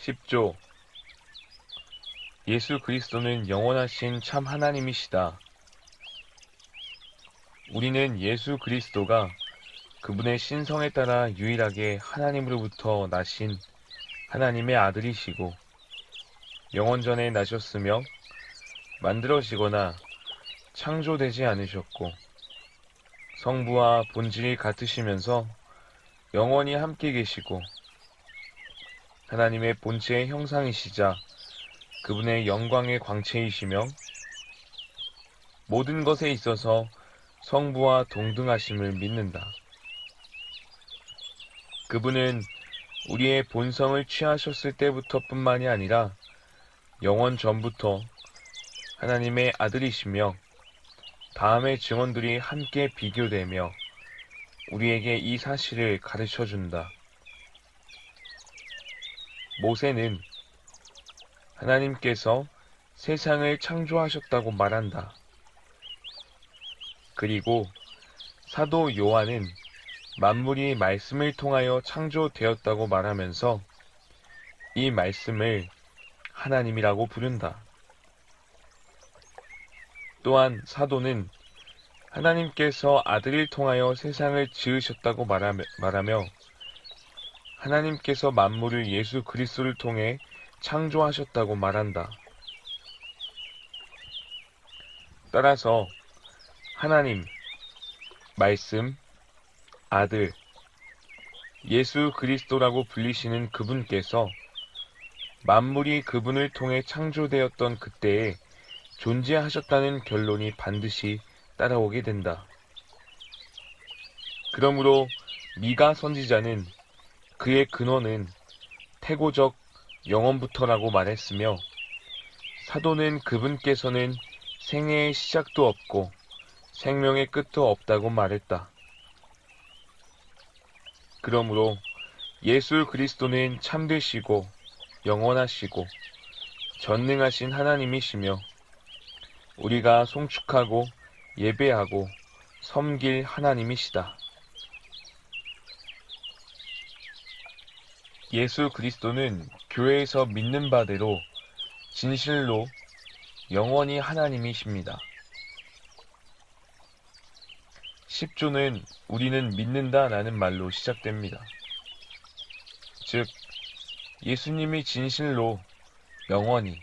10조 예수 그리스도는 영원하신 참 하나님이시다. 우리는 예수 그리스도가 그분의 신성에 따라 유일하게 하나님으로부터 나신 하나님의 아들이시고 영원전에 나셨으며 만들어지거나 창조되지 않으셨고 성부와 본질이 같으시면서 영원히 함께 계시고 하나님의 본체의 형상이시자 그분의 영광의 광채이시며 모든 것에 있어서 성부와 동등하심을 믿는다. 그분은 우리의 본성을 취하셨을 때부터 뿐만이 아니라 영원 전부터 하나님의 아들이시며 다음의 증언들이 함께 비교되며 우리에게 이 사실을 가르쳐준다. 모세는 하나님께서 세상을 창조하셨다고 말한다. 그리고 사도 요한은 만물이 말씀을 통하여 창조되었다고 말하면서 이 말씀을 하나님이라고 부른다. 또한 사도는 하나님께서 아들을 통하여 세상을 지으셨다고 말하며 하나님께서 만물을 예수 그리스도를 통해 창조하셨다고 말한다. 따라서 하나님, 말씀, 아들, 예수 그리스도라고 불리시는 그분께서 만물이 그분을 통해 창조되었던 그때에 존재하셨다는 결론이 반드시 따라오게 된다. 그러므로 미가 선지자는 그의 근원은 태고적 영원부터라고 말했으며 사도는 그분께서는 생애의 시작도 없고 생명의 끝도 없다고 말했다. 그러므로 예수 그리스도는 참되시고 영원하시고 전능하신 하나님이시며 우리가 송축하고 예배하고 섬길 하나님이시다. 예수 그리스도는 교회에서 믿는 바대로 진실로 영원히 하나님이십니다. 10조는 우리는 믿는다 라는 말로 시작됩니다. 즉, 예수님이 진실로 영원히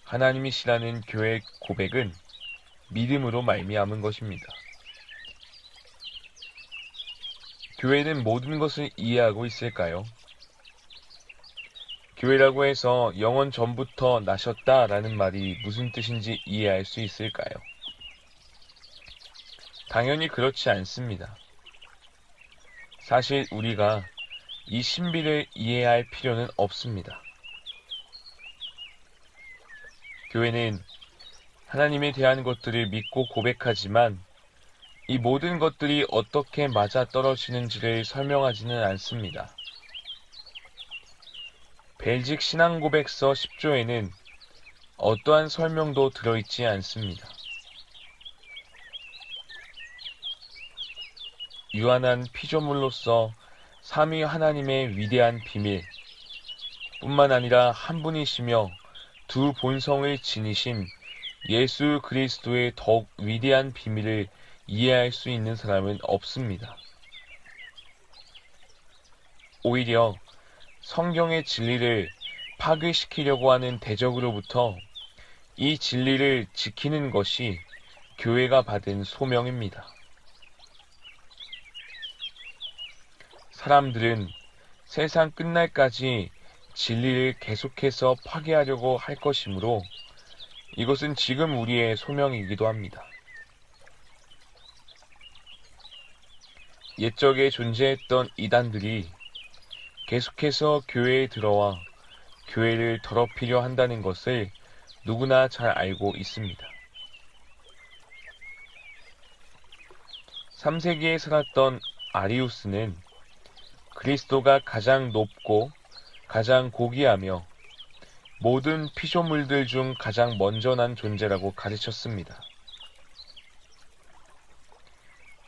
하나님이시라는 교회의 고백은 믿음으로 말미암은 것입니다. 교회는 모든 것을 이해하고 있을까요? 교회라고 해서 영원 전부터 나셨다라는 말이 무슨 뜻인지 이해할 수 있을까요? 당연히 그렇지 않습니다. 사실 우리가 이 신비를 이해할 필요는 없습니다. 교회는 하나님에 대한 것들을 믿고 고백하지만 이 모든 것들이 어떻게 맞아떨어지는지를 설명하지는 않습니다. 벨직 신앙고백서 10조에는 어떠한 설명도 들어있지 않습니다. 유한한 피조물로서 삼위 하나님의 위대한 비밀 뿐만 아니라 한 분이시며 두 본성을 지니신 예수 그리스도의 더욱 위대한 비밀을 이해할 수 있는 사람은 없습니다. 오히려 성경의 진리를 파괴시키려고 하는 대적으로부터 이 진리를 지키는 것이 교회가 받은 소명입니다. 사람들은 세상 끝날까지 진리를 계속해서 파괴하려고 할 것이므로 이것은 지금 우리의 소명이기도 합니다. 옛적에 존재했던 이단들이 계속해서 교회에 들어와 교회를 더럽히려 한다는 것을 누구나 잘 알고 있습니다. 3세기에 살았던 아리우스는 그리스도가 가장 높고 가장 고귀하며 모든 피조물들 중 가장 먼저 난 존재라고 가르쳤습니다.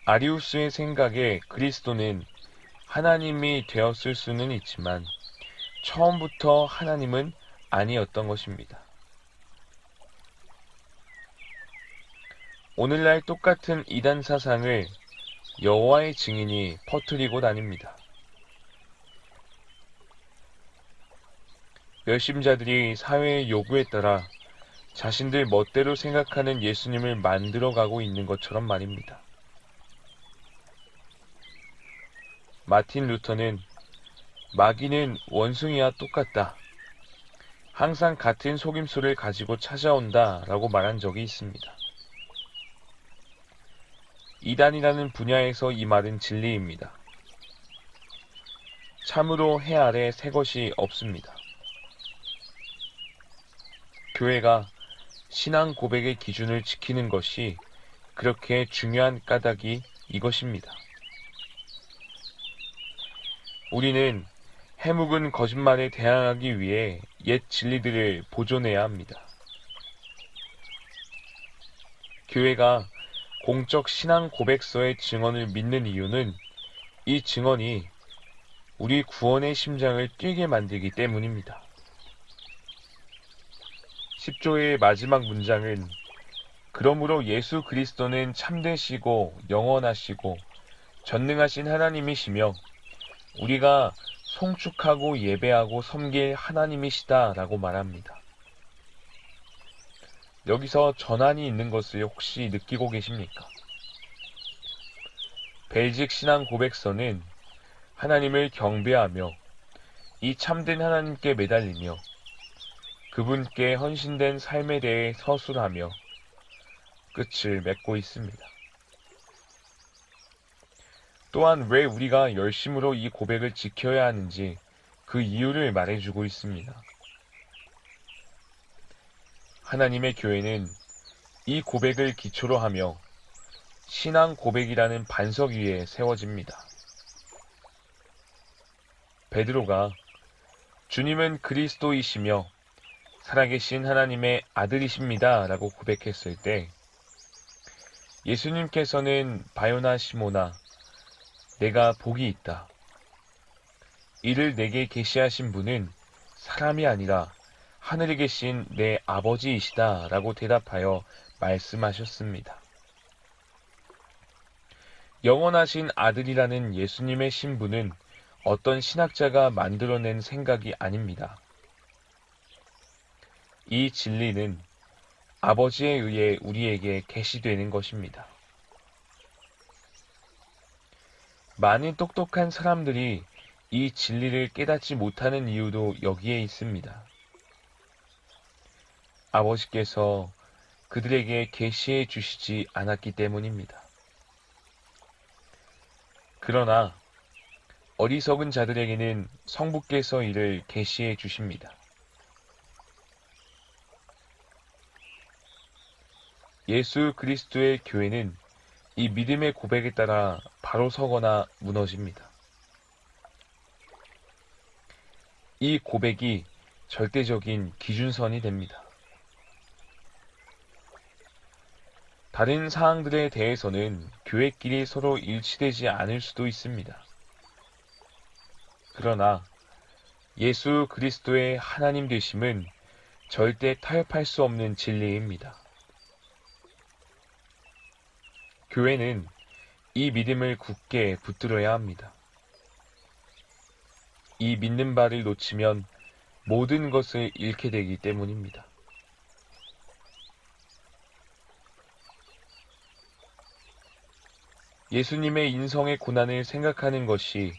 아리우스의 생각에 그리스도는 하나님이 되었을 수는 있지만 처음부터 하나님은 아니었던 것입니다. 오늘날 똑같은 이단 사상을 여호와의 증인이 퍼뜨리고 다닙니다. 열심자들이 사회의 요구에 따라 자신들 멋대로 생각하는 예수님을 만들어가고 있는 것처럼 말입니다. 마틴 루터는 마귀는 원숭이와 똑같다. 항상 같은 속임수를 가지고 찾아온다 라고 말한 적이 있습니다. 이단이라는 분야에서 이 말은 진리입니다. 참으로 해 아래 새 것이 없습니다. 교회가 신앙 고백의 기준을 지키는 것이 그렇게 중요한 까닭이 이것입니다. 우리는 해묵은 거짓말에 대항하기 위해 옛 진리들을 보존해야 합니다. 교회가 공적 신앙 고백서의 증언을 믿는 이유는 이 증언이 우리 구원의 심장을 뛰게 만들기 때문입니다. 10조의 마지막 문장은 그러므로 예수 그리스도는 참되시고 영원하시고 전능하신 하나님이시며 우리가 송축하고 예배하고 섬길 하나님이시다 라고 말합니다. 여기서 전환이 있는 것을 혹시 느끼고 계십니까? 벨직 신앙 고백서는 하나님을 경배하며 이 참된 하나님께 매달리며 그분께 헌신된 삶에 대해 서술하며 끝을 맺고 있습니다. 또한 왜 우리가 열심으로 이 고백을 지켜야 하는지 그 이유를 말해주고 있습니다. 하나님의 교회는 이 고백을 기초로 하며 신앙 고백이라는 반석 위에 세워집니다. 베드로가 주님은 그리스도이시며 살아계신 하나님의 아들이십니다 라고 고백했을 때 예수님께서는 바요나 시모나 내가 복이 있다. 이를 내게 계시하신 분은 사람이 아니라 하늘에 계신 내 아버지이시다 라고 대답하여 말씀하셨습니다. 영원하신 아들이라는 예수님의 신분은 어떤 신학자가 만들어낸 생각이 아닙니다. 이 진리는 아버지에 의해 우리에게 계시되는 것입니다. 많은 똑똑한 사람들이 이 진리를 깨닫지 못하는 이유도 여기에 있습니다. 아버지께서 그들에게 계시해 주시지 않았기 때문입니다. 그러나 어리석은 자들에게는 성부께서 이를 계시해 주십니다. 예수 그리스도의 교회는 이 믿음의 고백에 따라 바로 서거나 무너집니다. 이 고백이 절대적인 기준선이 됩니다. 다른 사항들에 대해서는 교회끼리 서로 일치되지 않을 수도 있습니다. 그러나 예수 그리스도의 하나님 되심은 절대 타협할 수 없는 진리입니다. 교회는 이 믿음을 굳게 붙들어야 합니다. 이 믿는 바를 놓치면 모든 것을 잃게 되기 때문입니다. 예수님의 인성의 고난을 생각하는 것이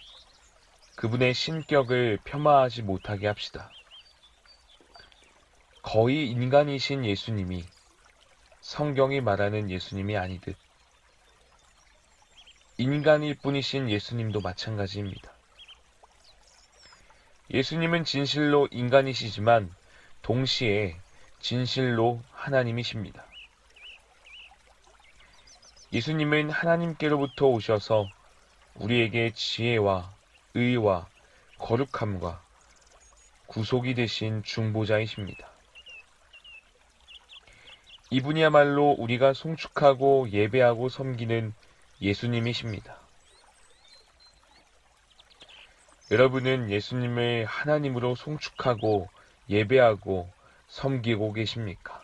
그분의 신격을 폄하하지 못하게 합시다. 거의 인간이신 예수님이 성경이 말하는 예수님이 아니듯 인간일 뿐이신 예수님도 마찬가지입니다. 예수님은 진실로 인간이시지만 동시에 진실로 하나님이십니다. 예수님은 하나님께로부터 오셔서 우리에게 지혜와 의와 거룩함과 구속이 되신 중보자이십니다. 이분이야말로 우리가 송축하고 예배하고 섬기는 예수님이십니다. 여러분은 예수님을 하나님으로 송축하고 예배하고 섬기고 계십니까?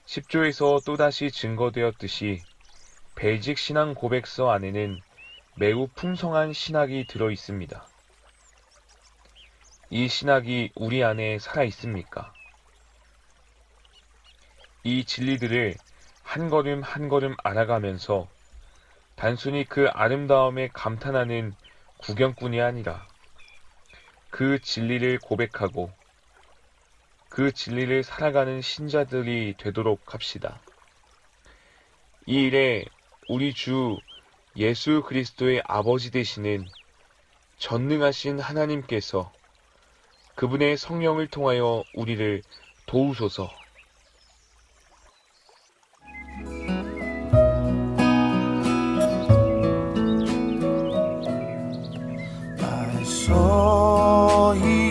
10조에서 또다시 증거되었듯이 벨직 신앙 고백서 안에는 매우 풍성한 신학이 들어 있습니다. 이 신학이 우리 안에 살아 있습니까? 이 진리들을 한 걸음 한 걸음 알아가면서 단순히 그 아름다움에 감탄하는 구경꾼이 아니라 그 진리를 고백하고 그 진리를 살아가는 신자들이 되도록 합시다. 이 일에 우리 주 예수 그리스도의 아버지 되시는 전능하신 하나님께서 그분의 성령을 통하여 우리를 도우소서. I saw you